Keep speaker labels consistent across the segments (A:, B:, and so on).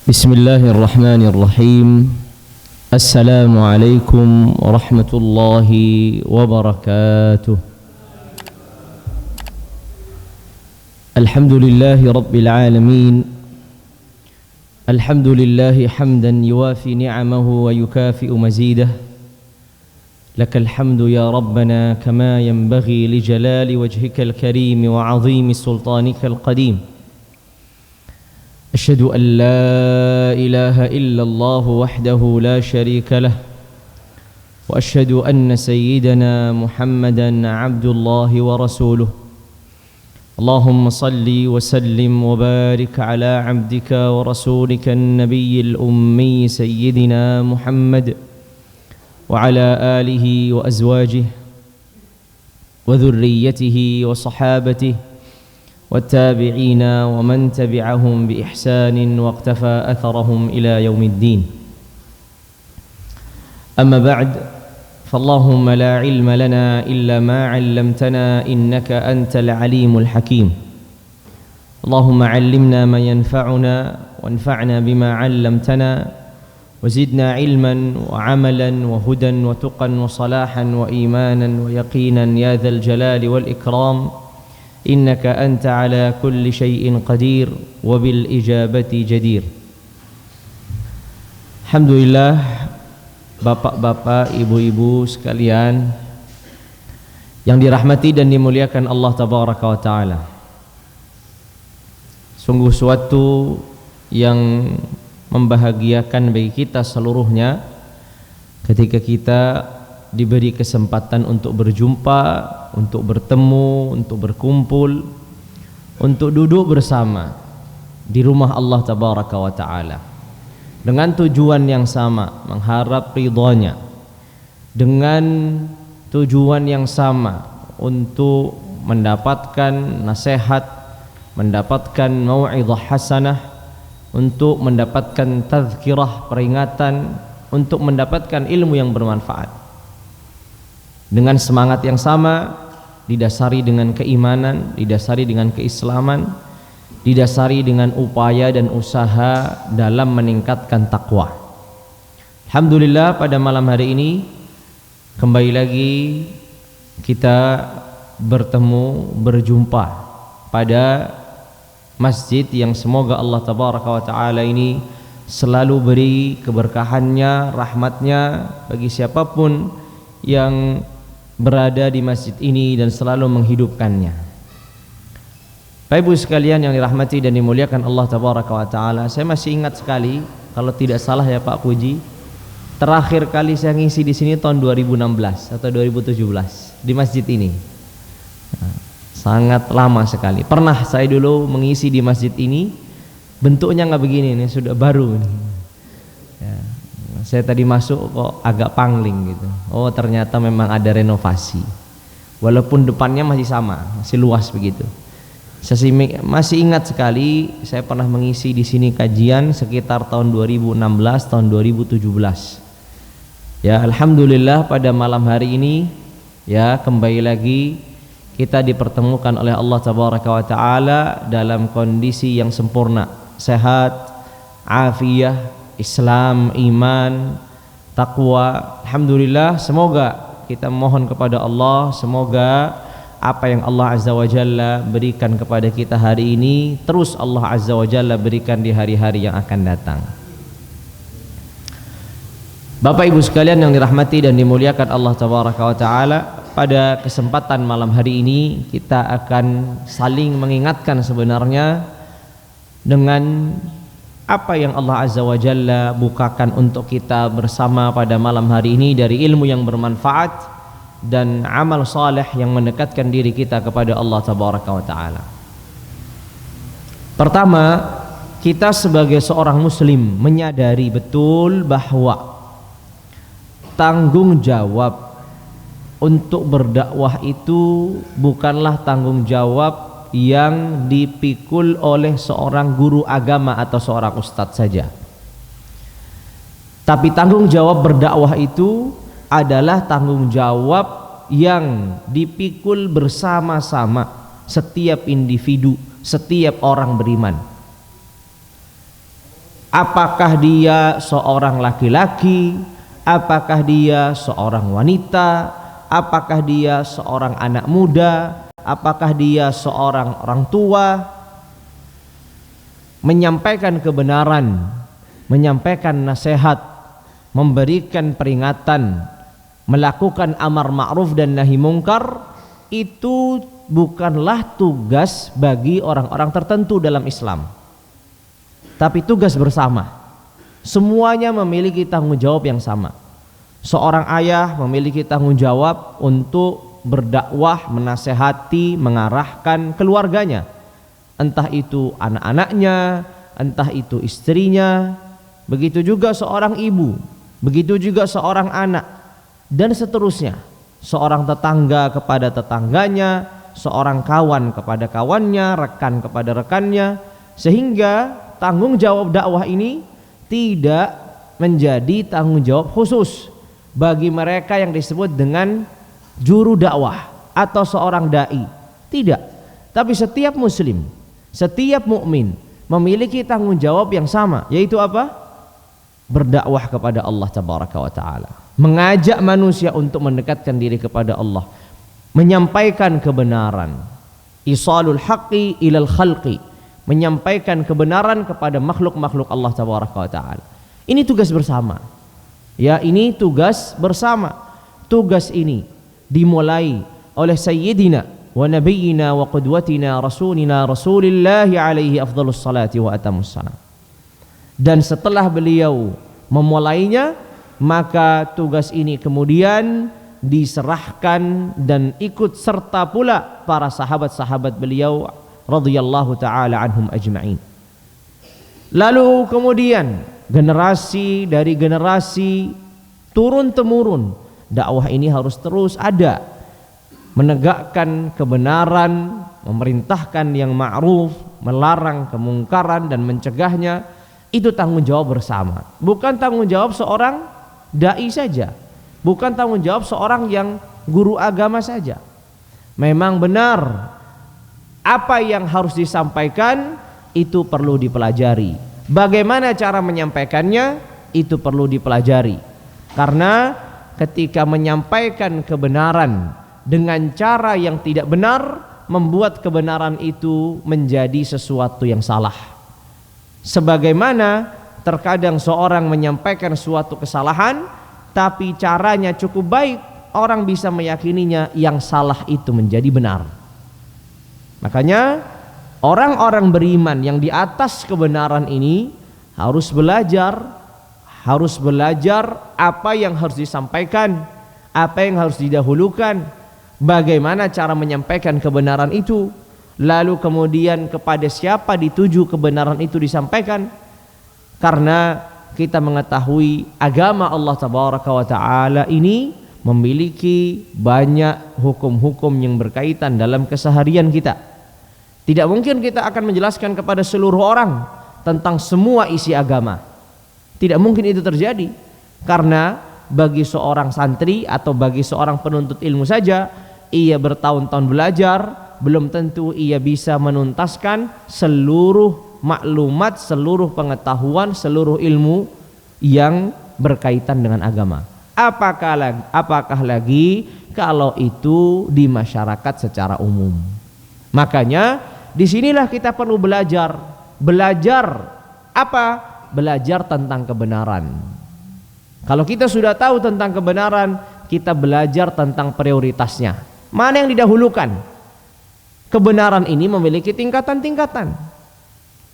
A: بسم الله الرحمن الرحيم. السلام عليكم ورحمة الله وبركاته. الحمد لله رب العالمين. الحمد لله حمدا يوافي نعمه ويكافئ مزيده. لك الحمد يا ربنا كما ينبغي لجلال وجهك الكريم وعظيم سلطانك القديم. أشهد أن لا إله إلا الله وحده لا شريك له، وأشهد أن سيدنا محمدا عبد الله ورسوله. اللهم صل وسلم وبارك على عبدك ورسولك النبي الأمي سيدنا محمد وعلى آله وأزواجه وذريته وصحابته والتابعين ومن تبعهم بإحسان واقتفى أثرهم إلى يوم الدين. أما بعد، فاللهم لا علم لنا إلا ما علمتنا إنك أنت العليم الحكيم. اللهم علمنا ما ينفعنا وانفعنا بما علمتنا وزدنا علما وعملا وهدى وتقا وصلاحا وإيمانا ويقينا يا ذا الجلال والإكرام. إنك أنت على كل شيء قدير وبالإجابة جدير. Alhamdulillah, bapak-bapak, ibu-ibu sekalian yang dirahmati dan dimuliakan Allah Tabaraka wa Ta'ala, sungguh suatu yang membahagiakan bagi kita seluruhnya ketika kita diberi kesempatan untuk berjumpa, untuk bertemu, untuk berkumpul, untuk duduk bersama di rumah Allah Tabaraka wa Ta'ala dengan tujuan yang sama, mengharap ridhonya, dengan tujuan yang sama untuk mendapatkan nasihat, mendapatkan mau'izah hasanah, untuk mendapatkan tazkirah, peringatan, untuk mendapatkan ilmu yang bermanfaat. Dengan semangat yang sama, didasari dengan keimanan, didasari dengan keislaman, didasari dengan upaya dan usaha dalam meningkatkan takwa. Alhamdulillah, pada malam hari ini kembali lagi kita bertemu, berjumpa pada masjid yang semoga Allah Tabaraka wa Ta'ala ini selalu beri keberkahannya, rahmatnya bagi siapapun yang berada di masjid ini dan selalu menghidupkannya. Bapak Ibu sekalian yang dirahmati dan dimuliakan Allah Tabaraka wa Ta'ala, saya masih ingat sekali, kalau tidak salah ya Pak Puji, terakhir kali saya ngisi di sini tahun 2016 atau 2017 di masjid ini. Sangat lama sekali. Pernah saya dulu mengisi di masjid ini, bentuknya nggak begini, ini sudah baru nih. Ya. Saya tadi masuk kok agak pangling gitu. Oh, ternyata memang ada renovasi. Walaupun depannya masih sama, masih luas begitu. Saya masih ingat sekali, saya pernah mengisi di sini kajian sekitar tahun 2016, tahun 2017. Ya, alhamdulillah pada malam hari ini ya kembali lagi kita dipertemukan oleh Allah Tabaraka wa Ta'ala dalam kondisi yang sempurna, sehat, afiyah, Islam, iman, takwa. Alhamdulillah, semoga kita mohon kepada Allah, semoga apa yang Allah Azza wa Jalla berikan kepada kita hari ini terus Allah Azza wa Jalla berikan di hari-hari yang akan datang. Bapak Ibu sekalian yang dirahmati dan dimuliakan Allah Tabaraka wa Ta'ala, pada kesempatan malam hari ini kita akan saling mengingatkan sebenarnya dengan apa yang Allah Azza wa Jalla bukakan untuk kita bersama pada malam hari ini dari ilmu yang bermanfaat dan amal saleh yang mendekatkan diri kita kepada Allah Tabaraka wa Ta'ala. Pertama, kita sebagai seorang muslim menyadari betul bahwa tanggung jawab untuk berdakwah itu bukanlah tanggung jawab yang dipikul oleh seorang guru agama atau seorang ustadz saja. Tapi tanggung jawab berdakwah itu adalah tanggung jawab yang dipikul bersama-sama setiap individu, setiap orang beriman. Apakah dia seorang laki-laki, apakah dia seorang wanita, apakah dia seorang anak muda, apakah dia seorang orang tua. Menyampaikan kebenaran, menyampaikan nasihat, memberikan peringatan, melakukan amar ma'ruf dan nahi mungkar, itu bukanlah tugas bagi orang-orang tertentu dalam Islam, tapi tugas bersama. Semuanya memiliki tanggung jawab yang sama. Seorang ayah memiliki tanggung jawab untuk berdakwah, menasehati, mengarahkan keluarganya, entah itu anak-anaknya, entah itu istrinya. Begitu juga seorang ibu, begitu juga seorang anak, dan seterusnya. Seorang tetangga kepada tetangganya, seorang kawan kepada kawannya, rekan kepada rekannya, sehingga tanggung jawab dakwah ini tidak menjadi tanggung jawab khusus bagi mereka yang disebut dengan juru dakwah atau seorang dai. Tidak, tapi setiap muslim, setiap mukmin memiliki tanggung jawab yang sama, yaitu apa? Berdakwah kepada Allah tabaraka wa taala, mengajak manusia untuk mendekatkan diri kepada Allah, menyampaikan kebenaran, isalul haqqi ilal khalqi, menyampaikan kebenaran kepada makhluk-makhluk Allah tabaraka wa taala. Ini tugas bersama. Ya, ini tugas bersama. Tugas ini dimulai oleh sayyidina wa nabiyyina wa qudwatina rasulina rasulillahi alaihi afdhalus salati wa atamus salam. Dan setelah beliau memulainya, maka tugas ini kemudian diserahkan dan ikut serta pula para sahabat-sahabat beliau radhiyallahu taala anhum ajma'in. Lalu kemudian generasi dari generasi turun temurun, dakwah ini harus terus ada, menegakkan kebenaran, memerintahkan yang ma'ruf, melarang kemungkaran dan mencegahnya. Itu tanggung jawab bersama, bukan tanggung jawab seorang dai saja, bukan tanggung jawab seorang yang guru agama saja. Memang benar apa yang harus disampaikan itu perlu dipelajari, bagaimana cara menyampaikannya itu perlu dipelajari. Karena ketika menyampaikan kebenaran dengan cara yang tidak benar, membuat kebenaran itu menjadi sesuatu yang salah. Sebagaimana terkadang seorang menyampaikan suatu kesalahan, tapi caranya cukup baik, orang bisa meyakininya yang salah itu menjadi benar. Makanya orang-orang beriman yang di atas kebenaran ini harus belajar apa yang harus disampaikan, apa yang harus didahulukan, bagaimana cara menyampaikan kebenaran itu, lalu kemudian kepada siapa dituju kebenaran itu disampaikan. Karena kita mengetahui agama Allah tabaraka wa taala ini memiliki banyak hukum-hukum yang berkaitan dalam keseharian kita. Tidak mungkin kita akan menjelaskan kepada seluruh orang tentang semua isi agama. Tidak mungkin itu terjadi, karena bagi seorang santri atau bagi seorang penuntut ilmu saja, ia bertahun-tahun belajar, belum tentu ia bisa menuntaskan seluruh maklumat, seluruh pengetahuan, seluruh ilmu yang berkaitan dengan agama. Apakah lagi kalau itu di masyarakat secara umum. Makanya disinilah kita perlu belajar. Belajar apa? Belajar tentang kebenaran. Kalau kita sudah tahu tentang kebenaran, kita belajar tentang prioritasnya. Mana yang didahulukan? Kebenaran ini memiliki tingkatan-tingkatan.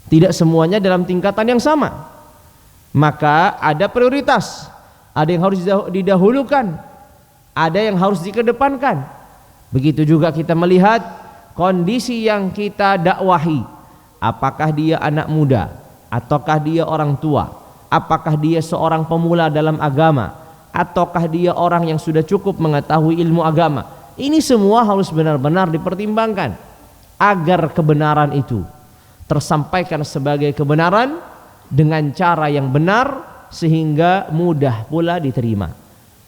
A: Tidak semuanya dalam tingkatan yang sama. Maka ada prioritas. Ada yang harus didahulukan, ada yang harus dikedepankan. Begitu juga kita melihat kondisi yang kita dakwahi. Apakah dia anak muda, ataukah dia orang tua, apakah dia seorang pemula dalam agama, ataukah dia orang yang sudah cukup mengetahui ilmu agama. Ini semua harus benar-benar dipertimbangkan agar kebenaran itu tersampaikan sebagai kebenaran dengan cara yang benar, sehingga mudah pula diterima.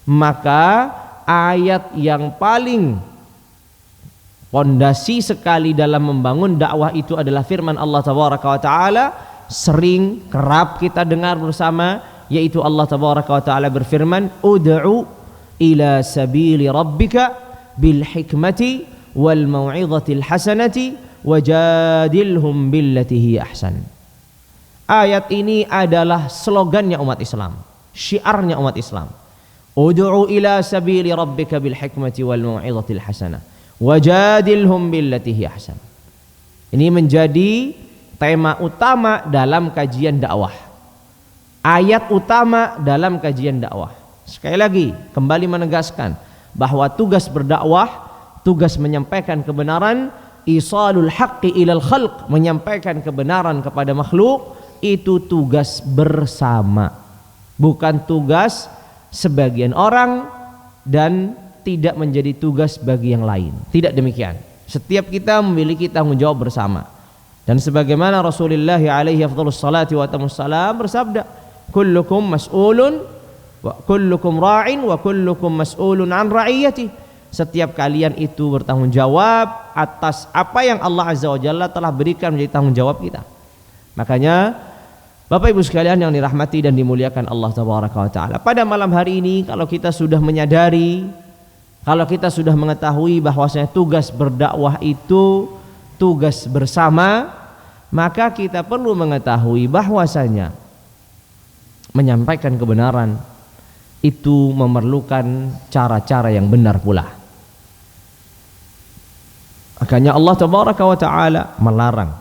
A: Maka ayat yang paling pondasi sekali dalam membangun dakwah itu adalah firman Allah tabaraka wa taala, sering kerap kita dengar bersama, yaitu Allah tabaraka wa taala berfirman, ud'u ila sabili rabbika bil hikmati wal mau'izatil hasanati wajadilhum billati hi ahsan. Ayat ini adalah slogannya umat Islam, syiarnya umat Islam. Ud'u ila sabili rabbika bil hikmati wal mau'izatil hasanah wajadilhum billati hi ahsan. Ini menjadi tema utama dalam kajian dakwah, ayat utama dalam kajian dakwah. Sekali lagi kembali menegaskan bahwa tugas berdakwah, tugas menyampaikan kebenaran, isalul haqqi ilal khalq, menyampaikan kebenaran kepada makhluk, itu tugas bersama, bukan tugas sebagian orang dan tidak menjadi tugas bagi yang lain. Tidak demikian. Setiap kita memiliki tanggung jawab bersama. Dan sebagaimana Rasulullah alaihi afdhalus salati wa atamus salam bersabda, kullukum mas'ulun wa kullukum ra'in wa kullukum mas'ulun an ra'iyati. Setiap kalian itu bertanggung jawab atas apa yang Allah Azza wa Jalla telah berikan menjadi tanggung jawab kita. Makanya Bapak Ibu sekalian yang dirahmati dan dimuliakan Allah tabaraka wa taala, pada malam hari ini kalau kita sudah menyadari, kalau kita sudah mengetahui bahwasanya tugas berdakwah itu tugas bersama, maka kita perlu mengetahui bahwasanya menyampaikan kebenaran itu memerlukan cara-cara yang benar pula. Makanya Allah tabaraka wa taala melarang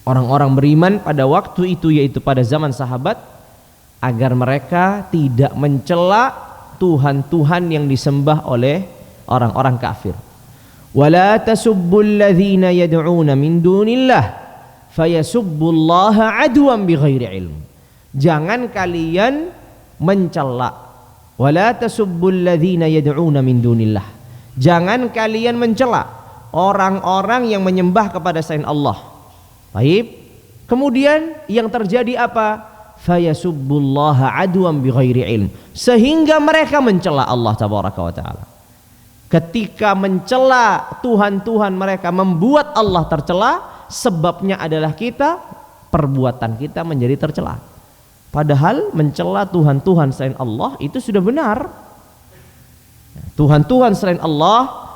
A: orang-orang beriman pada waktu itu, yaitu pada zaman sahabat, agar mereka tidak mencela Tuhan-Tuhan yang disembah oleh orang-orang kafir. Wala tasubbul ladzina yad'una min dunillah fayasubbullaha adwan bighairi ilm. Jangan kalian mencela. Wala tasubbul ladzina yad'una min dunillah. Jangan kalian mencela orang-orang yang menyembah kepada selain Allah. Baik. Kemudian yang terjadi apa? Fayasubbullaha adwan bighairi ilm, sehingga mereka mencela Allah tabaraka wa taala. Ketika mencela Tuhan-Tuhan mereka, membuat Allah tercela, sebabnya adalah kita, perbuatan kita menjadi tercela. Padahal mencela Tuhan-Tuhan selain Allah itu sudah benar. Tuhan-Tuhan selain Allah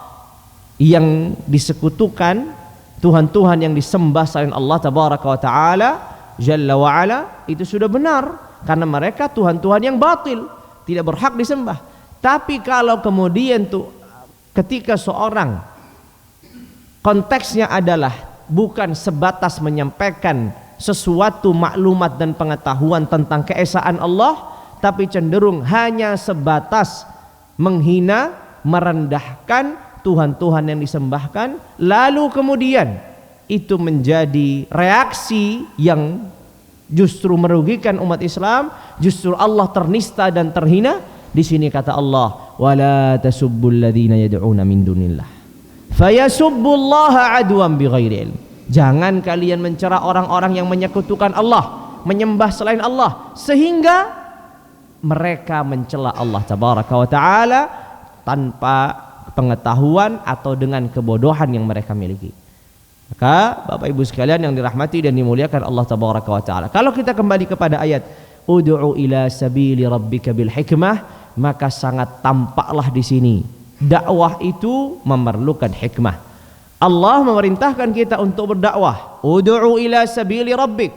A: yang disekutukan, Tuhan-Tuhan yang disembah selain Allah tabaraka wa taala Jalla wa'ala, itu sudah benar, karena mereka Tuhan-Tuhan yang batil, tidak berhak disembah. Tapi kalau kemudian tuh ketika seorang konteksnya adalah bukan sebatas menyampaikan sesuatu maklumat dan pengetahuan tentang keesaan Allah, tapi cenderung hanya sebatas menghina, merendahkan Tuhan-Tuhan yang disembahkan, lalu kemudian itu menjadi reaksi yang justru merugikan umat Islam, justru Allah ternista dan terhina. Di sini kata Allah, wala tasubbul ladzina yad'una min dunillah fayasubbullaha adwan bighairi ilm. Jangan kalian mencela orang-orang yang menyekutukan Allah, menyembah selain Allah, sehingga mereka mencela Allah tabaraka wa taala tanpa pengetahuan atau dengan kebodohan yang mereka miliki. Maka Bapak Ibu sekalian yang dirahmati dan dimuliakan Allah tabaraka wa taala, kalau kita kembali kepada ayat ud'u ila sabili rabbika bil hikmah, maka sangat tampaklah di sini dakwah itu memerlukan hikmah. Allah memerintahkan kita untuk berdakwah, ud'u ila sabili rabbik.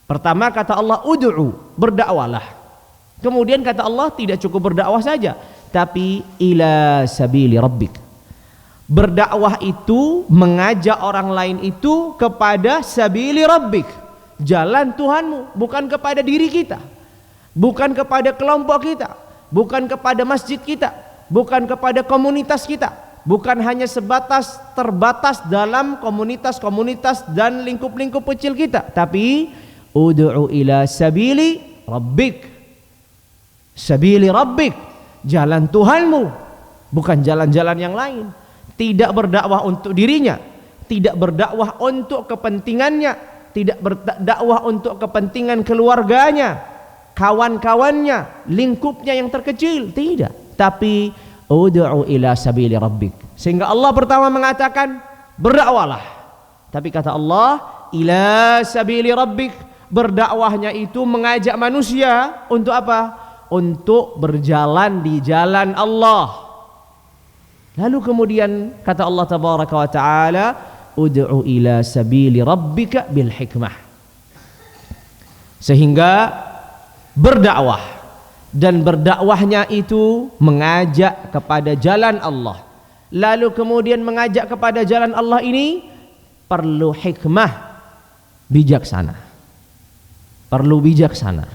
A: Pertama kata Allah ud'u, berdakwalah. Kemudian kata Allah tidak cukup berdakwah saja, tapi ila sabili rabbik. Berdakwah itu mengajak orang lain itu kepada sabili rabbik, jalan Tuhanmu, bukan kepada diri kita, bukan kepada kelompok kita, bukan kepada masjid kita, bukan kepada komunitas kita, bukan hanya sebatas terbatas dalam komunitas-komunitas dan lingkup-lingkup kecil kita, tapi ud'u ila sabili rabbik, sabili rabbik, jalan Tuhanmu, bukan jalan-jalan yang lain. Tidak berdakwah untuk dirinya, tidak berdakwah untuk kepentingannya, tidak berdakwah untuk kepentingan keluarganya, kawan-kawannya, lingkupnya yang terkecil, tidak. Tapi ud'u ila sabili rabbik. Sehingga Allah pertama mengatakan berdakwalah. Tapi kata Allah ila sabili rabbik, berdakwahnya itu mengajak manusia untuk apa? Untuk berjalan di jalan Allah. Lalu kemudian kata Allah tabaraka wa taala, ud'u ila sabili rabbika bil hikmah. Sehingga berdakwah, dan berdakwahnya itu mengajak kepada jalan Allah. Lalu kemudian mengajak kepada jalan Allah ini perlu hikmah, bijaksana. Perlu bijaksana.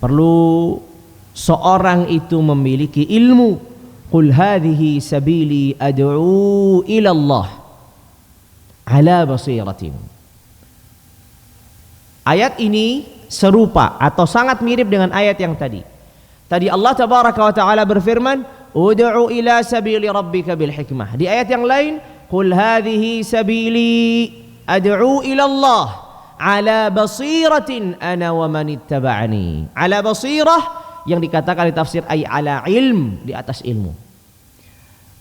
A: Perlu seorang itu memiliki ilmu. Qul hadhihi sabili ad'u ila Allah ala basiratin. Ayat ini serupa atau sangat mirip dengan ayat yang tadi. Tadi Allah tabaraka wa taala berfirman, ud'u ila sabili rabbika bil hikmah. Di ayat yang lain, qul hadhihi sabili ad'u ila Allah ala basiratin ana wa man ittaba'ani. Ala basirah yang dikatakan di tafsir ay ala ilm, di atas ilmu.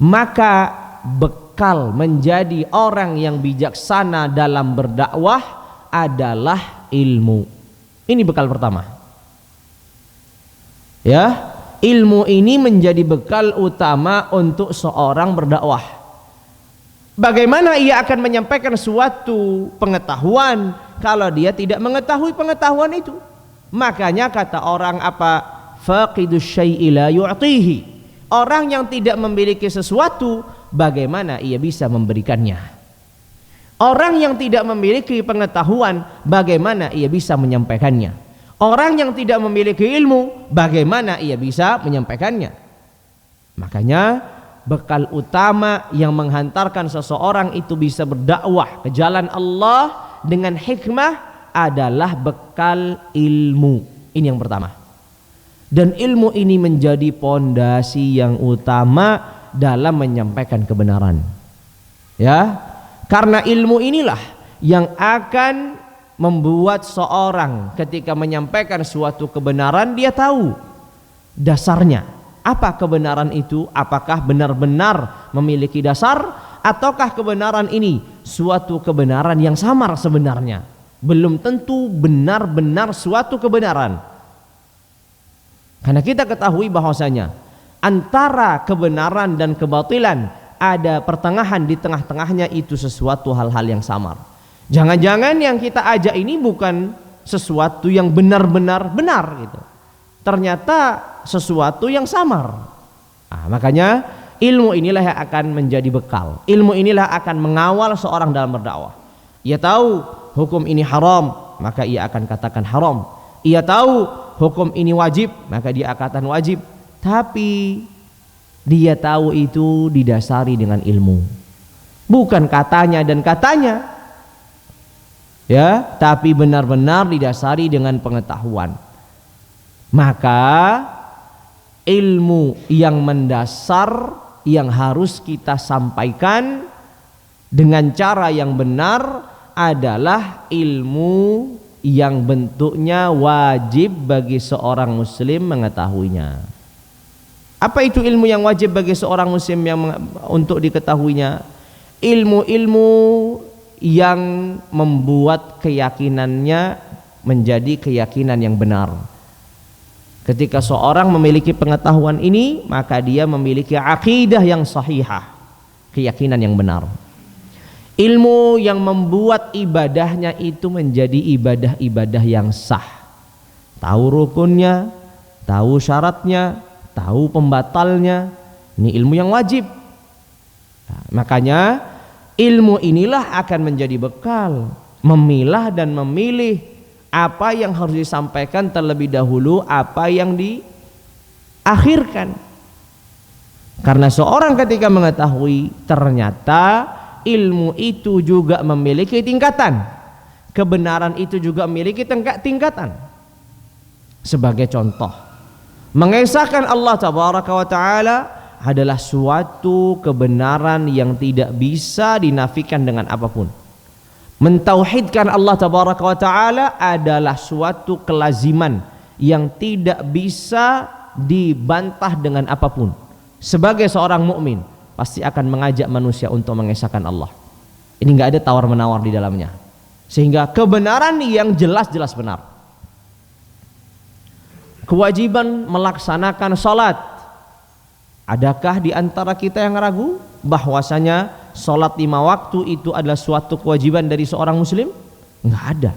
A: Maka bekal menjadi orang yang bijaksana dalam berdakwah adalah ilmu. Ini bekal pertama. Ya, ilmu ini menjadi bekal utama untuk seorang berdakwah. Bagaimana ia akan menyampaikan suatu pengetahuan kalau dia tidak mengetahui pengetahuan itu? Makanya kata orang apa? Faqidus syai'i la yu'tihi. Orang yang tidak memiliki sesuatu, bagaimana ia bisa memberikannya? Orang yang tidak memiliki pengetahuan, bagaimana ia bisa menyampaikannya? Orang yang tidak memiliki ilmu, bagaimana ia bisa menyampaikannya? Makanya bekal utama yang menghantarkan seseorang itu bisa berdakwah ke jalan Allah dengan hikmah adalah bekal ilmu. Ini yang pertama. Dan ilmu ini menjadi pondasi yang utama dalam menyampaikan kebenaran. Ya, karena ilmu inilah yang akan membuat seorang ketika menyampaikan suatu kebenaran dia tahu dasarnya. Apa kebenaran itu? Apakah benar-benar memiliki dasar, ataukah kebenaran ini suatu kebenaran yang samar sebenarnya? Belum tentu benar-benar suatu kebenaran. Karena kita ketahui bahwasanya antara kebenaran dan kebatilan ada pertengahan, di tengah-tengahnya itu sesuatu hal-hal yang samar. Jangan-jangan yang kita ajak ini bukan sesuatu yang benar-benar benar gitu. Ternyata sesuatu yang samar. Nah, makanya ilmu inilah yang akan menjadi bekal. Ilmu inilah akan mengawal seorang dalam berdakwah. Ia tahu hukum ini haram, maka ia akan katakan haram. Ia tahu hukum ini wajib, maka dia akan wajib. Tapi dia tahu itu didasari dengan ilmu, bukan katanya dan katanya, ya, tapi benar-benar didasari dengan pengetahuan. Maka ilmu yang mendasar yang harus kita sampaikan dengan cara yang benar adalah ilmu yang bentuknya wajib bagi seorang muslim mengetahuinya. Apa itu ilmu yang wajib bagi seorang muslim untuk diketahuinya? Ilmu-ilmu yang membuat keyakinannya menjadi keyakinan yang benar. Ketika seorang memiliki pengetahuan ini, maka dia memiliki akidah yang sahihah, keyakinan yang benar. Ilmu yang membuat ibadahnya itu menjadi ibadah-ibadah yang sah. Tahu rukunnya, tahu syaratnya, tahu pembatalnya. Ini ilmu yang wajib. Nah, makanya ilmu inilah akan menjadi bekal memilah dan memilih apa yang harus disampaikan terlebih dahulu, apa yang diakhirkan. Karena seorang ketika mengetahui ternyata ilmu itu juga memiliki tingkatan, kebenaran itu juga memiliki tingkatan. Sebagai contoh, mengesahkan Allah tabaraka wa taala adalah suatu kebenaran yang tidak bisa dinafikan dengan apapun. Mentauhidkan Allah tabaraka wa taala adalah suatu kelaziman yang tidak bisa dibantah dengan apapun. Sebagai seorang mukmin pasti akan mengajak manusia untuk mengesahkan Allah. Ini nggak ada tawar menawar di dalamnya. Sehingga kebenaran yang jelas-jelas benar. Kewajiban melaksanakan sholat. Adakah di antara kita yang ragu bahwasanya sholat 5 waktu itu adalah suatu kewajiban dari seorang muslim? Enggak ada.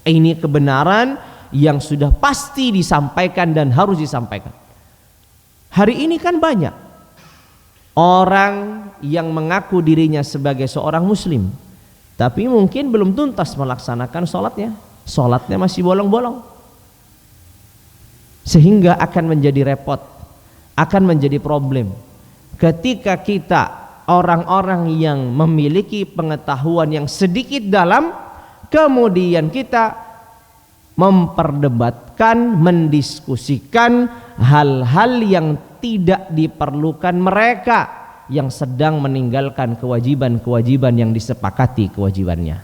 A: Ini kebenaran yang sudah pasti disampaikan dan harus disampaikan. Hari ini kan banyak orang yang mengaku dirinya sebagai seorang muslim, tapi mungkin belum tuntas melaksanakan sholatnya. Sholatnya masih bolong-bolong. Sehingga akan menjadi repot, akan menjadi problem ketika kita orang-orang yang memiliki pengetahuan yang sedikit dalam, kemudian kita memperdebatkan, mendiskusikan hal-hal yang tidak diperlukan mereka yang sedang meninggalkan kewajiban-kewajiban yang disepakati kewajibannya.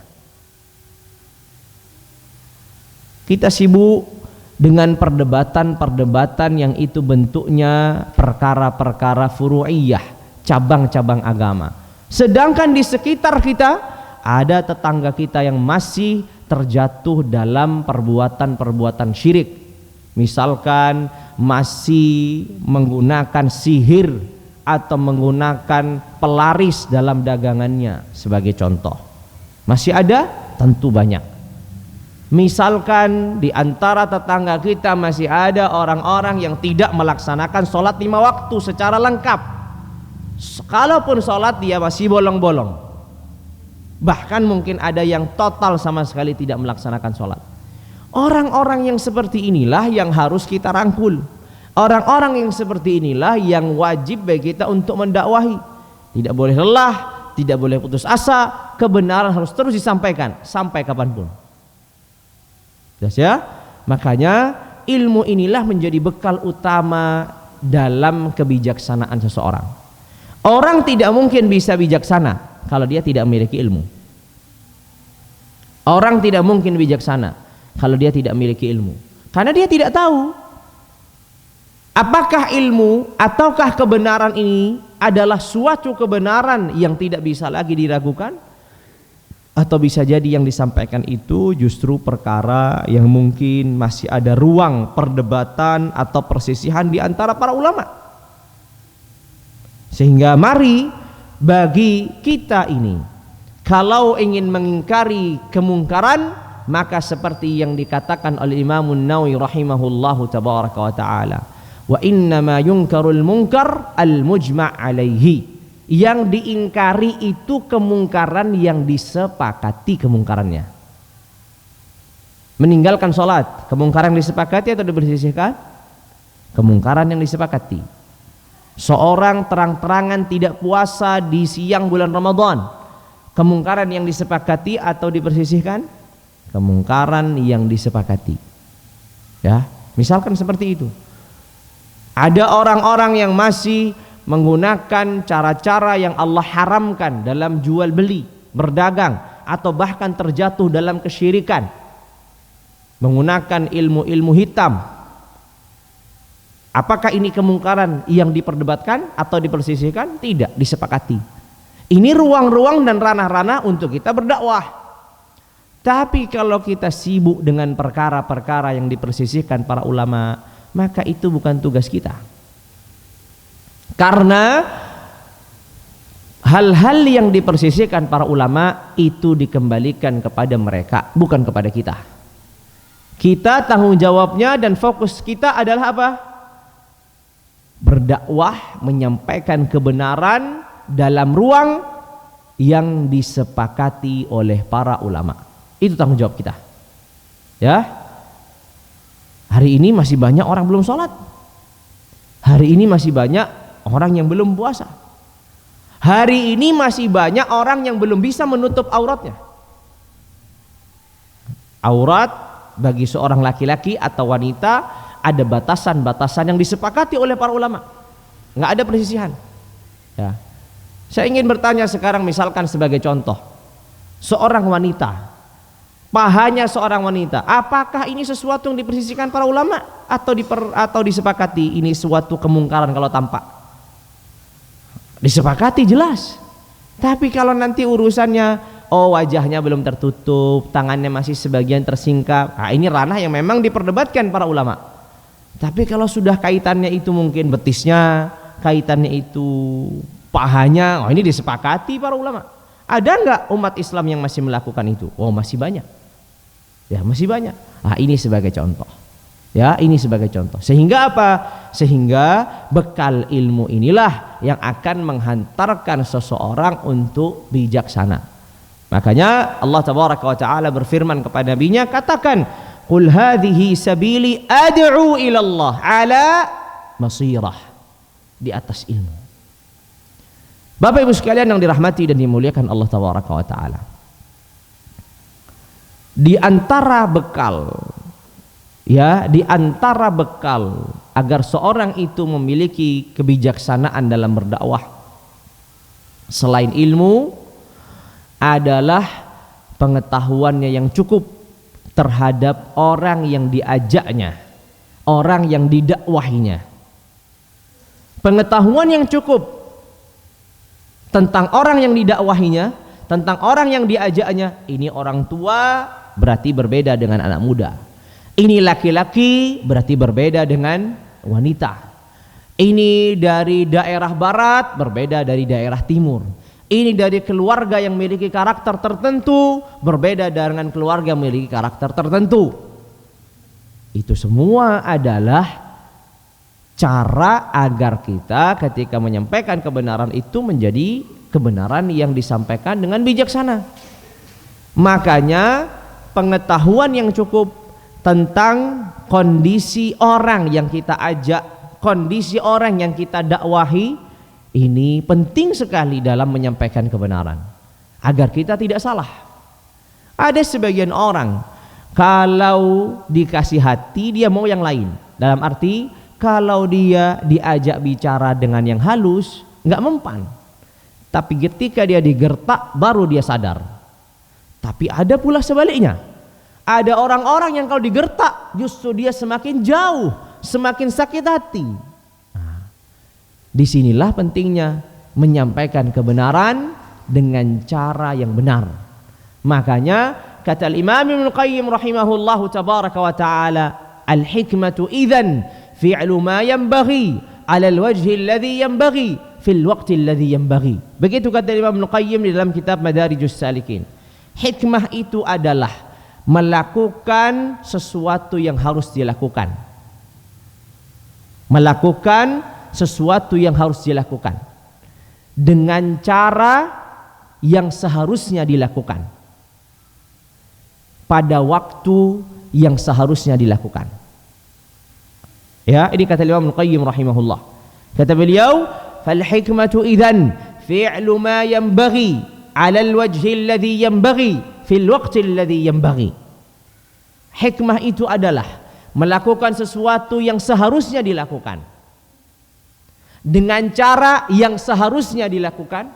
A: Kita sibuk dengan perdebatan-perdebatan yang itu bentuknya perkara-perkara furu'iyah, cabang-cabang agama. Sedangkan di sekitar kita ada tetangga kita yang masih terjatuh dalam perbuatan-perbuatan syirik. Misalkan masih menggunakan sihir atau menggunakan pelaris dalam dagangannya sebagai contoh. Masih ada? Tentu banyak. Misalkan di antara tetangga kita masih ada orang-orang yang tidak melaksanakan sholat 5 waktu secara lengkap. Kalaupun sholat dia masih bolong-bolong. Bahkan mungkin ada yang total sama sekali tidak melaksanakan sholat. Orang-orang yang seperti inilah yang harus kita rangkul. Orang-orang yang seperti inilah yang wajib bagi kita untuk mendakwahi. Tidak boleh lelah, tidak boleh putus asa. Kebenaran harus terus disampaikan sampai kapanpun. Jelas ya? Makanya ilmu inilah menjadi bekal utama dalam kebijaksanaan seseorang. Orang tidak mungkin bisa bijaksana kalau dia tidak memiliki ilmu. Orang tidak mungkin bijaksana kalau dia tidak memiliki ilmu, karena dia tidak tahu apakah ilmu ataukah kebenaran ini adalah suatu kebenaran yang tidak bisa lagi diragukan, atau bisa jadi yang disampaikan itu justru perkara yang mungkin masih ada ruang perdebatan atau persisihan di antara para ulama. Sehingga mari bagi kita ini, kalau ingin mengingkari kemungkaran, maka seperti yang dikatakan oleh Imam Nawawi rahimahullahu tabaraka wa ta'ala, wa innama yunkarul munkar al-mujma' alaihi. Yang diingkari itu kemungkaran yang disepakati kemungkarannya. Meninggalkan sholat, kemungkaran yang disepakati atau dibersihkan? Kemungkaran yang disepakati. Seorang terang-terangan tidak puasa di siang bulan Ramadan, kemungkaran yang disepakati atau dipersisihkan? Kemungkaran yang disepakati. Ya, misalkan seperti itu. Ada orang-orang yang masih menggunakan cara-cara yang Allah haramkan dalam jual beli, berdagang, atau bahkan terjatuh dalam kesyirikan, menggunakan ilmu-ilmu hitam. Apakah ini kemungkaran yang diperdebatkan atau dipersisihkan? Tidak, disepakati. Ini ruang-ruang dan ranah-ranah untuk kita berdakwah. Tapi kalau kita sibuk dengan perkara-perkara yang dipersisihkan para ulama, maka itu bukan tugas kita. Karena hal-hal yang dipersisihkan para ulama itu dikembalikan kepada mereka, bukan kepada kita. Kita tanggung jawabnya dan fokus kita adalah apa? Berdakwah, menyampaikan kebenaran dalam ruang yang disepakati oleh para ulama. Itu tanggung jawab kita. Ya. Hari ini masih banyak orang belum sholat. Hari ini masih banyak orang yang belum puasa. Hari ini masih banyak orang yang belum bisa menutup auratnya. Aurat bagi seorang laki-laki atau wanita ada batasan-batasan yang disepakati oleh para ulama. Nggak ada persisihan. Ya. Saya ingin bertanya sekarang, misalkan sebagai contoh, seorang wanita, pahanya seorang wanita, apakah ini sesuatu yang dipersisikan para ulama atau disepakati ini suatu kemungkaran kalau tampak? Disepakati jelas. Tapi kalau nanti urusannya oh wajahnya belum tertutup, tangannya masih sebagian tersingkap. Nah, ini ranah yang memang diperdebatkan para ulama. Tapi kalau sudah kaitannya itu mungkin betisnya, kaitannya itu pahanya, oh ini disepakati para ulama. Ada nggak umat Islam yang masih melakukan itu? Oh masih banyak. Ya masih banyak. Ah ini sebagai contoh. Ya ini sebagai contoh. Sehingga apa? Sehingga bekal ilmu inilah yang akan menghantarkan seseorang untuk bijaksana. Makanya Allah Tabaraka wa Ta'ala berfirman kepada Nabi-Nya, katakan, qul hadhihi sabili ad'u ila Allah ala masirah, di atas ilmu. Bapak Ibu sekalian yang dirahmati dan dimuliakan Allah Tabaraka wa Ta'ala, di antara bekal, ya, di antara bekal agar seorang itu memiliki kebijaksanaan dalam berdakwah selain ilmu adalah pengetahuannya yang cukup terhadap orang yang diajaknya, orang yang didakwahinya. Pengetahuan yang cukup tentang orang yang didakwahinya, tentang orang yang diajaknya. Ini orang tua berarti berbeda dengan anak muda. Ini laki-laki berarti berbeda dengan wanita. Ini dari daerah barat berbeda dari daerah timur. Ini dari keluarga yang memiliki karakter tertentu berbeda dengan keluarga yang memiliki karakter tertentu. Itu semua adalah cara agar kita ketika menyampaikan kebenaran itu menjadi kebenaran yang disampaikan dengan bijaksana. Makanya pengetahuan yang cukup tentang kondisi orang yang kita ajak, kondisi orang yang kita dakwahi, ini penting sekali dalam menyampaikan kebenaran agar kita tidak salah. Ada sebagian orang kalau dikasih hati dia mau yang lain, dalam arti kalau dia diajak bicara dengan yang halus nggak mempan, tapi ketika dia digertak baru dia sadar. Tapi ada pula sebaliknya, ada orang-orang yang kalau digertak justru dia semakin jauh, semakin sakit hati. Nah, disinilah pentingnya menyampaikan kebenaran dengan cara yang benar. Makanya kata Imam Ibnu Qayyim rahimahullahu tabaraka wa ta'ala, al-hikmatu idzan fi'lu ma yanbaghi 'ala al-wajhi alladhi yanbaghi fil waqti alladhi yanbaghi. Begitu kata Imam Ibnu Qayyim di dalam kitab Madarijus Salikin. Hikmah itu adalah melakukan sesuatu yang harus dilakukan. Melakukan sesuatu yang harus dilakukan dengan cara yang seharusnya dilakukan pada waktu yang seharusnya dilakukan. Ya, ini kata Imam Al-Qayyim rahimahullah. Kata beliau, "Fal hikmatu idzan fi'lu ma yanbaghi 'ala al-wajhi alladhi yanbaghi fil waqti alladhi yanbaghi." Hikmah itu adalah melakukan sesuatu yang seharusnya dilakukan dengan cara yang seharusnya dilakukan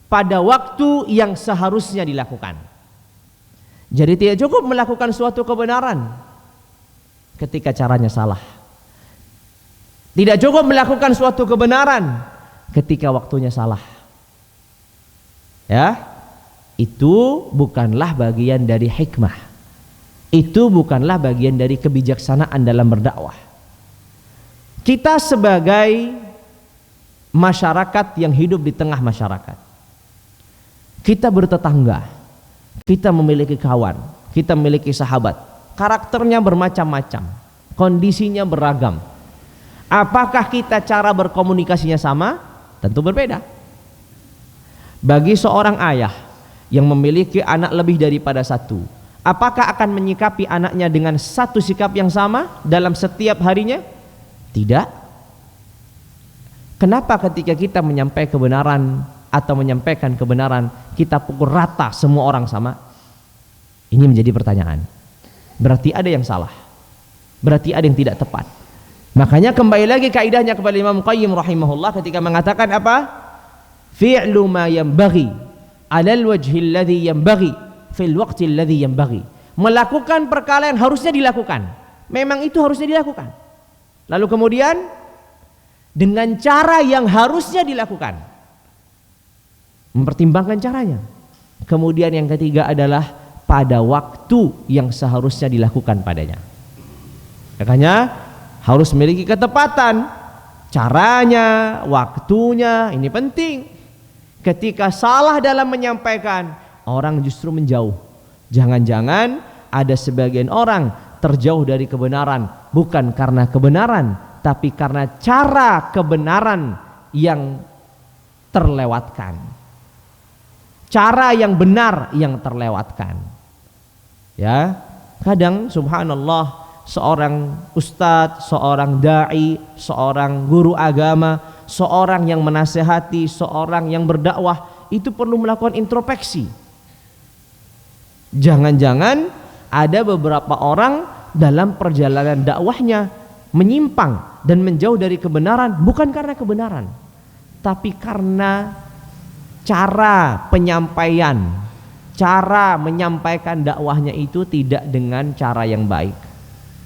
A: pada waktu yang seharusnya dilakukan. Jadi tidak cukup melakukan suatu kebenaran ketika caranya salah. Tidak cukup melakukan suatu kebenaran ketika waktunya salah. Ya, itu bukanlah bagian dari hikmah. Itu bukanlah bagian dari kebijaksanaan dalam berdakwah. Kita sebagai masyarakat yang hidup di tengah masyarakat, kita bertetangga, kita memiliki kawan, kita memiliki sahabat, karakternya bermacam-macam, kondisinya beragam. Apakah kita cara berkomunikasinya sama? Tentu berbeda. Bagi seorang ayah yang memiliki anak lebih daripada satu, apakah akan menyikapi anaknya dengan satu sikap yang sama dalam setiap harinya? Tidak. Kenapa ketika kita menyampaikan kebenaran atau menyampaikan kebenaran kita pukul rata semua orang sama? Ini menjadi pertanyaan. Berarti ada yang salah. Berarti ada yang tidak tepat. Makanya kembali lagi kaidahnya kepada Imam Qayyim rahimahullah ketika mengatakan apa? Fi'lu ma yanbaghi 'ala al-wajhi alladhi yanbaghi fil waqti alladhi yanbaghi. Melakukan perkara yang harusnya dilakukan. Memang itu harusnya dilakukan. Lalu kemudian dengan cara yang harusnya dilakukan. Mempertimbangkan caranya. Kemudian yang ketiga adalah pada waktu yang seharusnya dilakukan padanya. Makanya harus memiliki ketepatan, caranya, waktunya, ini penting. Ketika salah dalam menyampaikan, orang justru menjauh. Jangan-jangan ada sebagian orang terjauh dari kebenaran bukan karena kebenaran, tapi karena cara kebenaran yang terlewatkan, cara yang benar yang terlewatkan. Ya, kadang subhanallah seorang ustadz, seorang dai, seorang guru agama, seorang yang menasehati, seorang yang berdakwah itu perlu melakukan introspeksi. Jangan-jangan ada beberapa orang dalam perjalanan dakwahnya menyimpang dan menjauh dari kebenaran bukan karena kebenaran, tapi karena cara penyampaian, cara menyampaikan dakwahnya itu tidak dengan cara yang baik,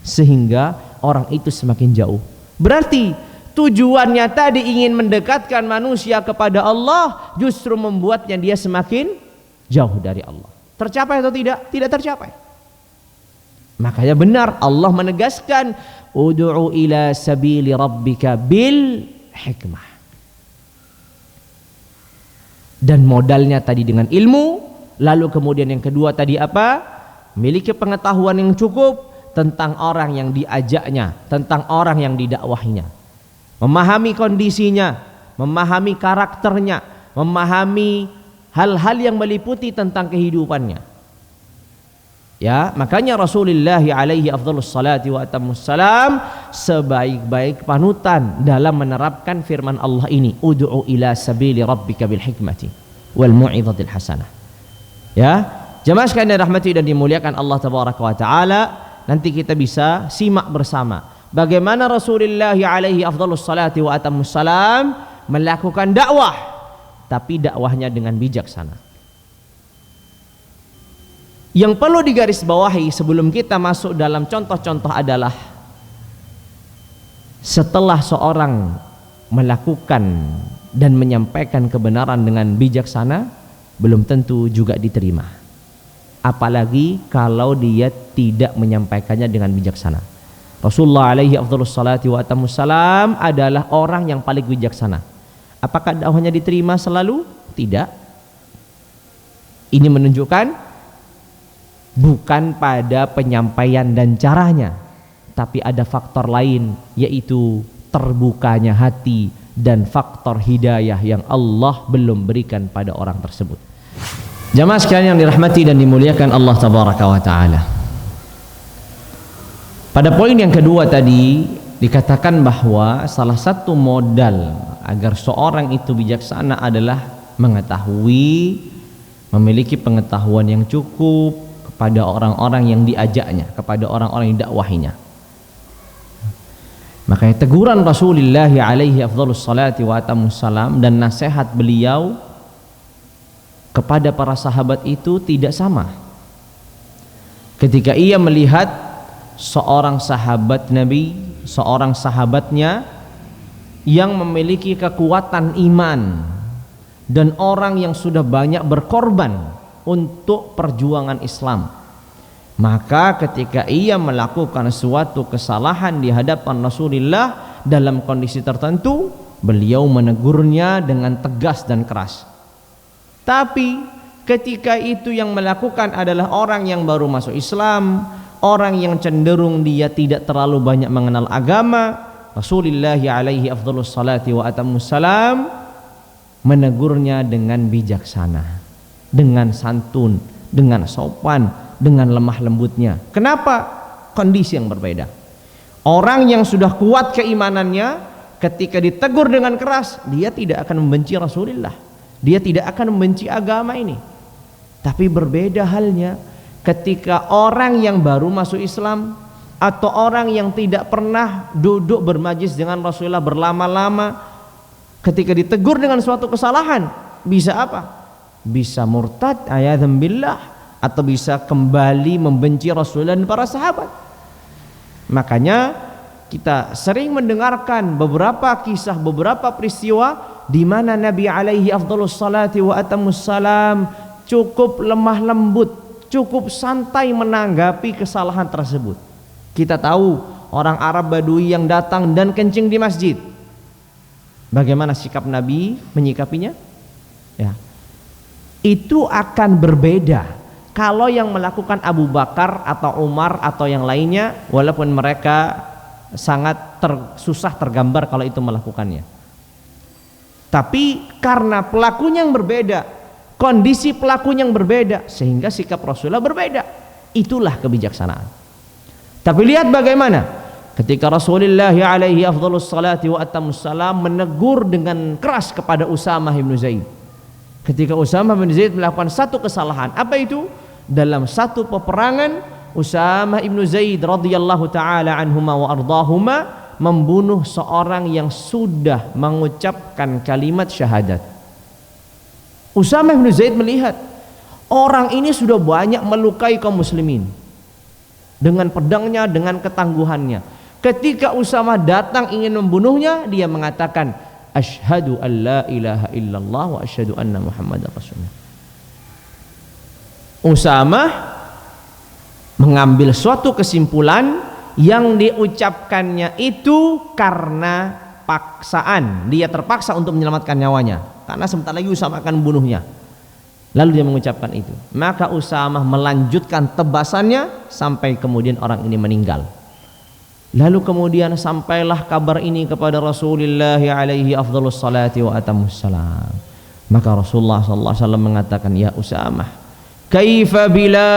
A: sehingga orang itu semakin jauh. Berarti tujuannya tadi ingin mendekatkan manusia kepada Allah, justru membuatnya dia semakin jauh dari Allah. Tercapai atau tidak? Tidak tercapai. Makanya benar Allah menegaskan ud'u ila sabili rabbika bil hikmah. Dan modalnya tadi dengan ilmu. Lalu kemudian yang kedua tadi apa? Miliki pengetahuan yang cukup tentang orang yang diajaknya, tentang orang yang didakwahinya. Memahami kondisinya, memahami karakternya, memahami hal-hal yang meliputi tentang kehidupannya. Ya, makanya Rasulullah alaihi afdhalus salati wa atammus salam sebaik-baik panutan dalam menerapkan firman Allah ini, ud'u ila sabili rabbika bil hikmati wal mu'izatil hasanah. Ya, jemaah sekalian dirahmati dan dimuliakan Allah tabaraka wa taala, nanti kita bisa simak bersama bagaimana Rasulullah alaihi afdhalus salati wa atammus salam melakukan dakwah, tapi dakwahnya dengan bijaksana. Yang perlu digarisbawahi sebelum kita masuk dalam contoh-contoh adalah setelah seorang melakukan dan menyampaikan kebenaran dengan bijaksana, belum tentu juga diterima. Apalagi kalau dia tidak menyampaikannya dengan bijaksana. Rasulullah alaihi afdhalus salati wa atammus salam adalah orang yang paling bijaksana. Apakah dakwahnya diterima selalu? Tidak. Ini menunjukkan bukan pada penyampaian dan caranya, tapi ada faktor lain, yaitu terbukanya hati dan faktor hidayah yang Allah belum berikan pada orang tersebut. Jamaah sekalian yang dirahmati dan dimuliakan Allah tabaraka wa taala. Pada poin yang kedua tadi dikatakan bahwa salah satu modal agar seorang itu bijaksana adalah mengetahui, memiliki pengetahuan yang cukup kepada orang-orang yang diajaknya, kepada orang-orang yang dakwahinya. Makanya teguran Rasulullah alaihi afdhalus salati wa atammus salam dan nasihat beliau kepada para sahabat itu tidak sama. Ketika ia melihat seorang sahabat Nabi, seorang sahabatnya yang memiliki kekuatan iman dan orang yang sudah banyak berkorban untuk perjuangan Islam, maka ketika ia melakukan suatu kesalahan di hadapan Rasulullah dalam kondisi tertentu, beliau menegurnya dengan tegas dan keras. Tapi ketika itu yang melakukan adalah orang yang baru masuk Islam, orang yang cenderung dia tidak terlalu banyak mengenal agama, Rasulullah alaihi afdhalus salati wa atammus salam menegurnya dengan bijaksana, dengan santun, dengan sopan, dengan lemah lembutnya. Kenapa? Kondisi yang berbeda. Orang yang sudah kuat keimanannya, ketika ditegur dengan keras, dia tidak akan membenci Rasulullah, dia tidak akan membenci agama ini. Tapi berbeda halnya ketika orang yang baru masuk Islam atau orang yang tidak pernah duduk bermajlis dengan Rasulullah berlama-lama, ketika ditegur dengan suatu kesalahan, bisa apa? Bisa murtad, ayadzam billah, atau bisa kembali membenci Rasulullah dan para sahabat. Makanya kita sering mendengarkan beberapa kisah, beberapa peristiwa di mana Nabi alaihi afdhalus salati wa atammus salam cukup lemah lembut, cukup santai menanggapi kesalahan tersebut. Kita tahu orang Arab Badui yang datang dan kencing di masjid, bagaimana sikap Nabi menyikapinya? Ya, itu akan berbeda kalau yang melakukan Abu Bakar atau Umar atau yang lainnya, walaupun mereka sangat susah tergambar kalau itu melakukannya. Tapi karena pelakunya yang berbeda, kondisi pelakunya yang berbeda, sehingga sikap Rasulullah berbeda. Itulah kebijaksanaan. Tapi lihat bagaimana ketika Rasulullah alaihi afdhalus salati wa atammus salam menegur dengan keras kepada Usamah bin Zaid. Ketika Usamah bin Zaid melakukan satu kesalahan, apa itu? Dalam satu peperangan, Usamah bin Zaid radhiyallahu taala anhuma wa ardahuma membunuh seorang yang sudah mengucapkan kalimat syahadat. Usamah bin Zaid melihat orang ini sudah banyak melukai kaum muslimin dengan pedangnya, dengan ketangguhannya. Ketika Usamah datang ingin membunuhnya, dia mengatakan, asyhadu an la ilaha illallah wa asyhadu anna muhammadar rasulullah. Usamah mengambil suatu kesimpulan yang diucapkannya itu karena paksaan. Dia terpaksa untuk menyelamatkan nyawanya karena sebentar lagi Usamah akan membunuhnya. Lalu dia mengucapkan itu. Maka Usamah melanjutkan tebasannya sampai kemudian orang ini meninggal. Lalu kemudian sampailah kabar ini kepada Rasulullah alaihi afdhalus salati wa atammus salam. Maka Rasulullah sallallahu alaihi wasallam mengatakan, ya Usamah, kaifa bila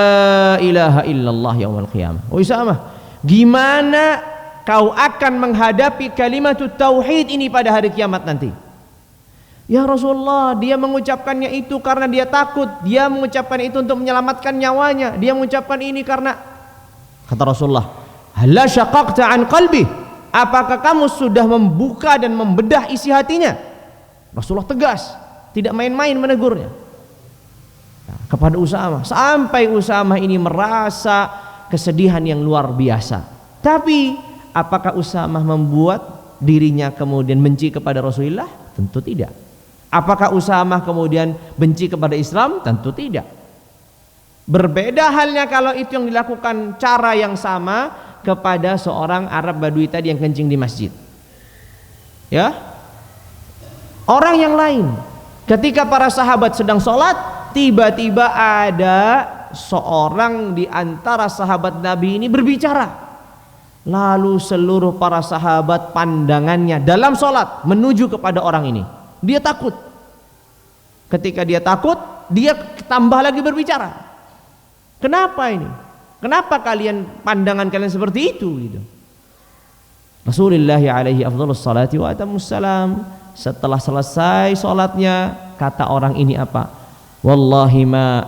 A: ilaha illallah yaumil qiyamah. Usamah, gimana kau akan menghadapi kalimat tauhid ini pada hari kiamat nanti? Ya Rasulullah, dia mengucapkannya itu karena dia takut. Dia mengucapkan itu untuk menyelamatkan nyawanya. Dia mengucapkan ini karena, kata Rasulullah, halla syaqaqta an qalbi, apakah kamu sudah membuka dan membedah isi hatinya? Rasulullah tegas, tidak main-main menegurnya. Nah, kepada Usamah, sampai Usamah ini merasa kesedihan yang luar biasa. Tapi apakah Usamah membuat dirinya kemudian benci kepada Rasulullah? Tentu tidak. Apakah Usamah kemudian benci kepada Islam? Tentu tidak. Berbeda halnya kalau itu yang dilakukan cara yang sama kepada seorang Arab Badui tadi yang kencing di masjid. Ya, orang yang lain, ketika para sahabat sedang sholat, tiba-tiba ada seorang di antara sahabat Nabi ini berbicara. Lalu seluruh para sahabat pandangannya dalam sholat menuju kepada orang ini. Dia takut. Ketika dia takut, dia tambah lagi berbicara. Kenapa ini? Kenapa pandangan kalian seperti itu? Gitu. Rasulullah alaihi afdhalus salati wa atammus salam, setelah selesai sholatnya, kata orang ini apa? Wallahi ma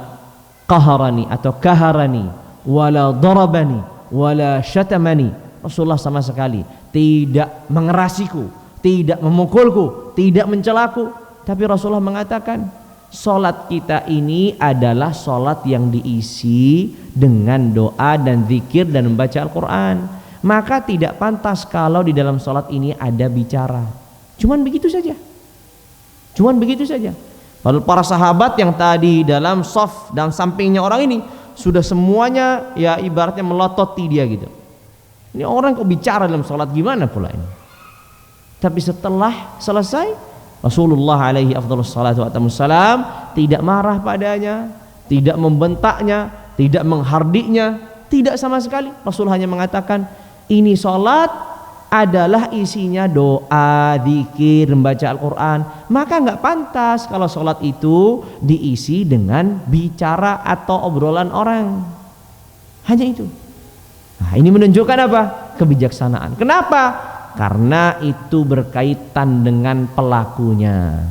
A: qaharani atau kaharani wala darabani wala syatamani. Rasulullah sama sekali tidak mengerasiku, tidak memukulku, tidak mencelaku. Tapi Rasulullah mengatakan, sholat kita ini adalah sholat yang diisi dengan doa dan zikir dan membaca Al-Quran. Maka tidak pantas kalau di dalam sholat ini ada bicara. Cuman begitu saja. Cuman begitu saja. Lalu para sahabat yang tadi dalam shaf dan sampingnya orang ini sudah semuanya ya ibaratnya melototi dia gitu. Ini orang kok bicara dalam sholat, gimana pula ini? Tapi setelah selesai, Rasulullah alaihi afdhalus salatu wa atammus salam tidak marah padanya, tidak membentaknya, tidak menghardiknya, tidak sama sekali. Rasul hanya mengatakan, ini sholat adalah isinya doa, zikir, membaca Al-Quran. Maka nggak pantas kalau sholat itu diisi dengan bicara atau obrolan orang. Hanya itu. Nah, ini menunjukkan apa? Kebijaksanaan. Kenapa? Karena itu berkaitan dengan pelakunya.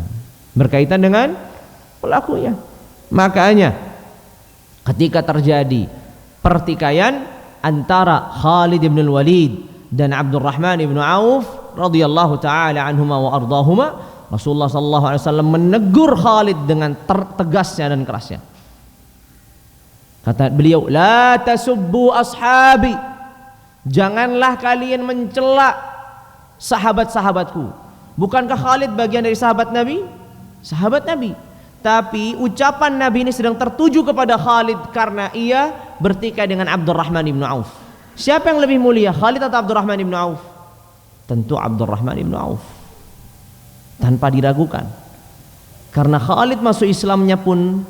A: Berkaitan dengan pelakunya. Makanya ketika terjadi pertikaian antara Khalid bin Walid dan Abdurrahman bin Auf radhiyallahu taala anhuma wa ardahuma, Rasulullah sallallahu alaihi wasallam menegur Khalid dengan tegasnya dan kerasnya. Kata beliau, la tasubbu ashabi, janganlah kalian mencela sahabat-sahabatku. Bukankah Khalid bagian dari sahabat Nabi? Sahabat Nabi. Tapi ucapan Nabi ini sedang tertuju kepada Khalid karena ia bertikai dengan Abdurrahman ibn Auf. Siapa yang lebih mulia, Khalid atau Abdurrahman ibn Auf? Tentu Abdurrahman ibn Auf, tanpa diragukan. Karena Khalid masuk Islamnya pun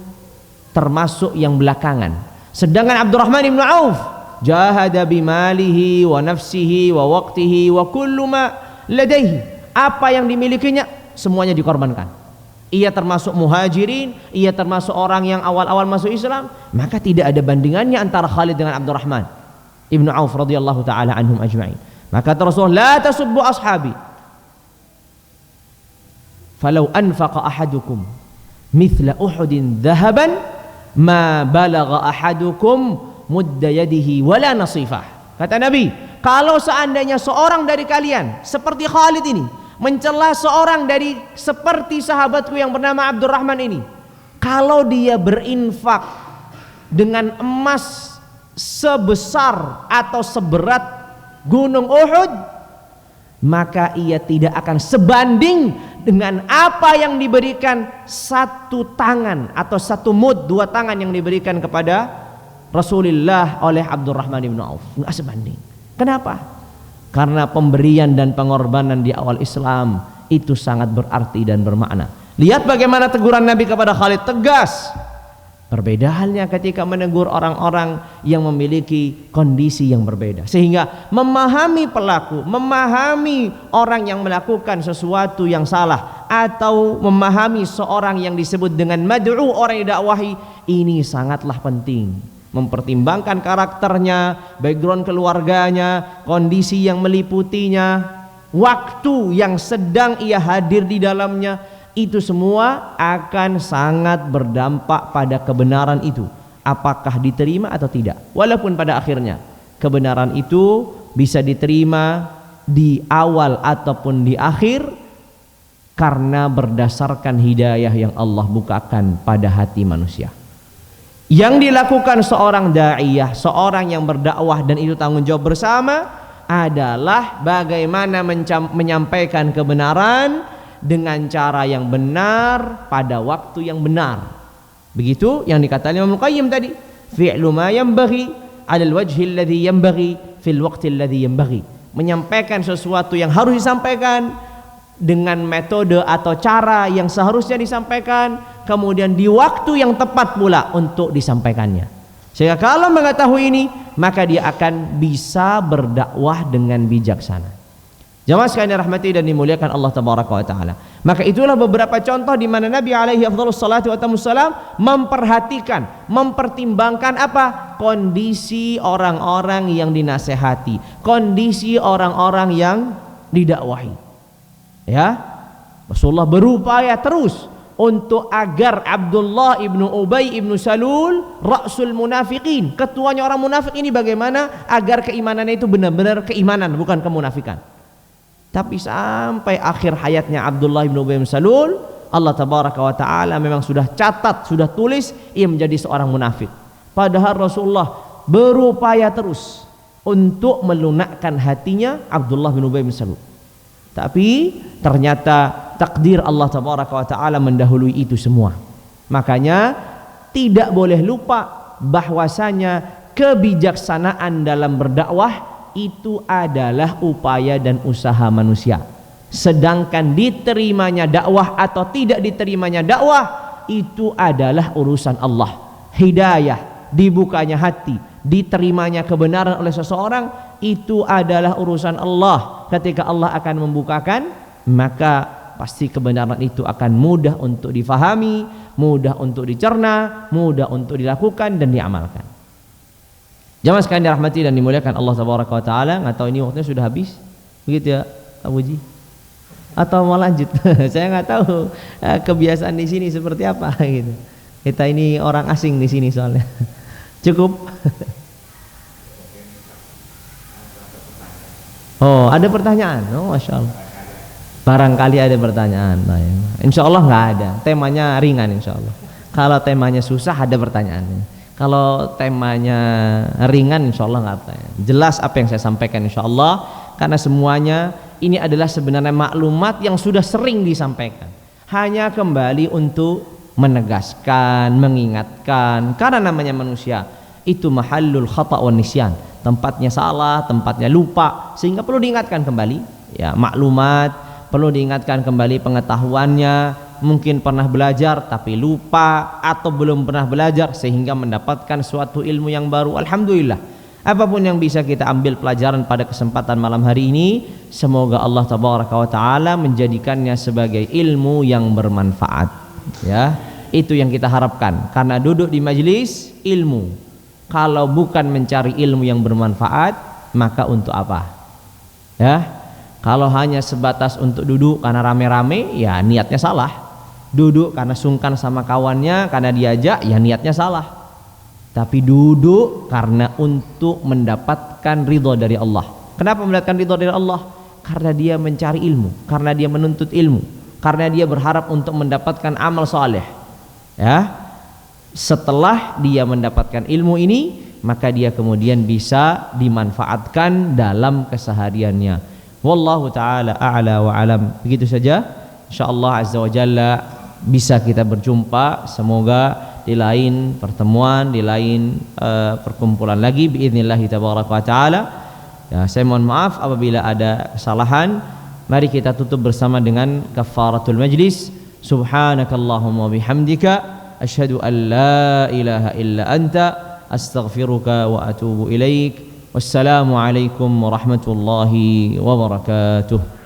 A: termasuk yang belakangan. Sedangkan Abdurrahman ibn Auf jahada bimalihi wa nafsihi wa waqtihi wa kullu ma ladaihi. Apa yang dimilikinya semuanya dikorbankan. Ia termasuk muhajirin, ia termasuk orang yang awal-awal masuk Islam, maka tidak ada bandingannya antara Khalid dengan Abdurrahman ibn Auf radhiyallahu taala anhum ajma'in. Maka Rasulullah, la tasubbu ashabi falau anfaqa ahadukum mithla uhudin dhahaban ma balagha ahadukum mudda yadihi wala nasifah. Kata Nabi, kalau seandainya seorang dari kalian seperti Khalid ini mencela seorang dari seperti sahabatku yang bernama Abdurrahman ini, kalau dia berinfak dengan emas sebesar atau seberat gunung Uhud, maka ia tidak akan sebanding dengan apa yang diberikan satu tangan atau satu mud, dua tangan yang diberikan kepada Rasulullah oleh Abdurrahman ibn Auf. Nggak sebanding. Kenapa? Karena pemberian dan pengorbanan di awal Islam itu sangat berarti dan bermakna. Lihat bagaimana teguran Nabi kepada Khalid, tegas. Berbeda halnya ketika menegur orang-orang yang memiliki kondisi yang berbeda. Sehingga memahami pelaku, memahami orang yang melakukan sesuatu yang salah, atau memahami seorang yang disebut dengan mad'u, orang yang didakwahi, ini sangatlah penting. Mempertimbangkan karakternya, background keluarganya, kondisi yang meliputinya, waktu yang sedang ia hadir di dalamnya, itu semua akan sangat berdampak pada kebenaran itu, apakah diterima atau tidak. Walaupun pada akhirnya kebenaran itu bisa diterima di awal ataupun di akhir, karena berdasarkan hidayah yang Allah bukakan pada hati manusia. Yang dilakukan seorang da'iyah, seorang yang berdakwah, dan itu tanggung jawab bersama, adalah bagaimana menyampaikan kebenaran dengan cara yang benar pada waktu yang benar. Begitu yang dikatakan Imam Al-Qayyim tadi, fi'lu ma yanbaghi 'ala al-wajhi alladhi yanbaghi fil waqti alladhi yanbaghi. Menyampaikan sesuatu yang harus disampaikan dengan metode atau cara yang seharusnya disampaikan, kemudian di waktu yang tepat pula untuk disampaikannya. Sehingga kalau mengetahui ini, maka dia akan bisa berdakwah dengan bijaksana. Jamaah sekalian rahmati dan dimuliakan Allah tabaraka wa taala. Maka itulah beberapa contoh di mana Nabi alaihi afdhalus salatu wassalam memperhatikan, mempertimbangkan apa? Kondisi orang-orang yang dinasehati, kondisi orang-orang yang didakwahi. Ya, Rasulullah berupaya terus untuk agar Abdullah ibnu Ubay ibnu Salul, Ra'sul Munafiqin, ketuanya orang munafik ini, bagaimana agar keimanannya itu benar-benar keimanan, bukan kemunafikan. Tapi sampai akhir hayatnya Abdullah ibnu Ubay ibnu Salul, Allah tabaraka wa ta'ala memang sudah catat, sudah tulis ia menjadi seorang munafik. Padahal Rasulullah berupaya terus untuk melunakkan hatinya Abdullah bin Ubay bin Salul. Tapi ternyata takdir Allah tabaraka wa ta'ala mendahului itu semua. Makanya tidak boleh lupa bahwasanya kebijaksanaan dalam berdakwah itu adalah upaya dan usaha manusia. Sedangkan diterimanya dakwah atau tidak diterimanya dakwah itu adalah urusan Allah. Hidayah, dibukanya hati, diterimanya kebenaran oleh seseorang, itu adalah urusan Allah. Ketika Allah akan membukakan, maka pasti kebenaran itu akan mudah untuk difahami, mudah untuk dicerna, mudah untuk dilakukan dan diamalkan. Jamaah sekalian dirahmati dan dimuliakan Allah tabaraka wa taala. Nggak tahu ini waktunya sudah habis, begitu ya Pak Puji? Atau mau lanjut? Saya nggak tahu kebiasaan di sini seperti apa gitu. Kita ini orang asing di sini soalnya. Cukup. Oh, ada pertanyaan? Oh, Masya Allah. Barangkali ada pertanyaan. Nah, ya. Insya Allah nggak ada. Temanya ringan Insya Allah. Kalau temanya susah ada pertanyaannya. Kalau temanya ringan Insya Allah nggak ada. Jelas apa yang saya sampaikan Insya Allah. Karena semuanya ini adalah sebenarnya maklumat yang sudah sering disampaikan. Hanya kembali untuk menegaskan, mengingatkan, karena namanya manusia itu mahallul khata' wan nisyan, tempatnya salah, tempatnya lupa, sehingga perlu diingatkan kembali ya maklumat, perlu diingatkan kembali pengetahuannya, mungkin pernah belajar tapi lupa atau belum pernah belajar sehingga mendapatkan suatu ilmu yang baru. Alhamdulillah, apapun yang bisa kita ambil pelajaran pada kesempatan malam hari ini, semoga Allah tabaraka wa taala menjadikannya sebagai ilmu yang bermanfaat ya. Itu yang kita harapkan, karena duduk di majelis ilmu, kalau bukan mencari ilmu yang bermanfaat, maka untuk apa ya? Kalau hanya sebatas untuk duduk karena rame-rame, ya niatnya salah. Duduk karena sungkan sama kawannya, karena diajak, ya niatnya salah. Tapi duduk karena untuk mendapatkan ridho dari Allah. Kenapa mendapatkan ridho dari Allah? Karena dia mencari ilmu, karena dia menuntut ilmu, karena dia berharap untuk mendapatkan amal soleh ya. Setelah dia mendapatkan ilmu ini, maka dia kemudian bisa dimanfaatkan dalam kesehariannya. Wallahu ta'ala a'la wa alam. Begitu saja, insyaallah azza wa jalla bisa kita berjumpa, semoga di lain pertemuan, di lain perkumpulan lagi biidznillah tabaraka wa taala ya. Saya mohon maaf apabila ada kesalahan. Mari kita tutup bersama dengan kafaratul majlis. Subhanakallahumma bihamdika asyhadu an la ilaha illa anta astaghfiruka wa atubu ilaik. Wassalamu alaikum warahmatullahi wabarakatuh.